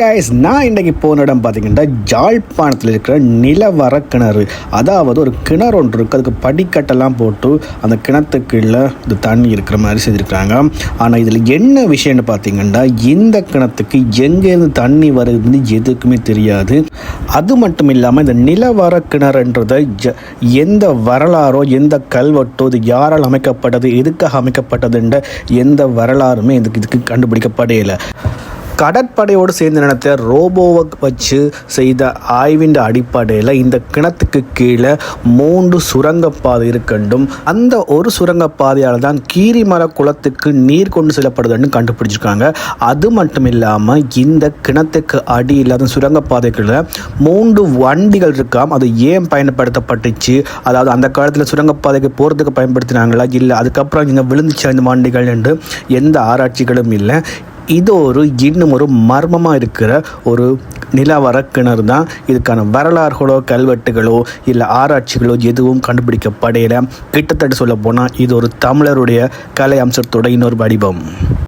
Guys, நான் இன்றைக்கி போன இடம் பார்த்தீங்கன்னா ஜாழ்ப்பாணத்தில் இருக்கிற நிலவர கிணறு. அதாவது ஒரு கிணறு ஒன்று இருக்குது, அதுக்கு படிக்கட்டெல்லாம் போட்டு அந்த கிணத்துக்குள்ளே இந்த தண்ணி இருக்கிற மாதிரி செஞ்சுருக்காங்க. ஆனால் இதில் என்ன விஷயம்னு பார்த்தீங்கன்னா, இந்த கிணத்துக்கு எங்கேருந்து தண்ணி வருதுன்னு எதுக்குமே தெரியாது. அது மட்டும் இல்லாமல் இந்த நிலவர கிணறுன்றதை எந்த வரலாறோ எந்த கல்வெட்டோ இது யாரால் அமைக்கப்பட்டது, எதுக்காக அமைக்கப்பட்டதுன்ற எந்த வரலாறுமே இதுக்கு கண்டுபிடிக்கப்படையில. கடற்படையோடு சேர்ந்து நடத்த ரோபோவை வச்சு செய்த ஆய்வின் அடிப்படையில் இந்த கிணத்துக்கு கீழே 3 சுரங்கப்பாதை இருக்கண்டும். அந்த ஒரு சுரங்கப்பாதையால் தான் கீரிமலை குளத்துக்கு நீர் கொண்டு செல்லப்படுதுன்னு கண்டுபிடிச்சிருக்காங்க. அது மட்டும் இல்லாமல் இந்த கிணத்துக்கு அடியில் அந்த சுரங்கப்பாதைக்குள்ள 3 வண்டிகள் இருக்காம். அது ஏன் பயன்படுத்தப்பட்டுச்சு, அதாவது அந்த காலத்தில் சுரங்கப்பாதைக்கு போகிறதுக்கு பயன்படுத்தினாங்களா இல்லை அதுக்கப்புறம் இங்கே விழுந்துச்சு அந்த வண்டிகள் என்று எந்த ஆராய்ச்சிகளும் இல்லை. இது இன்னும் ஒரு மர்மமாக இருக்கிற ஒரு நிலவர கிணறு தான். இதுக்கான வரலாறுகளோ கல்வெட்டுகளோ இல்லை ஆராய்ச்சிகளோ எதுவும் கண்டுபிடிக்கப்படையில. கிட்டத்தட்ட சொல்ல போனால் இது ஒரு தமிழருடைய கலை அம்சத்தோட இன்னொரு வடிவம்.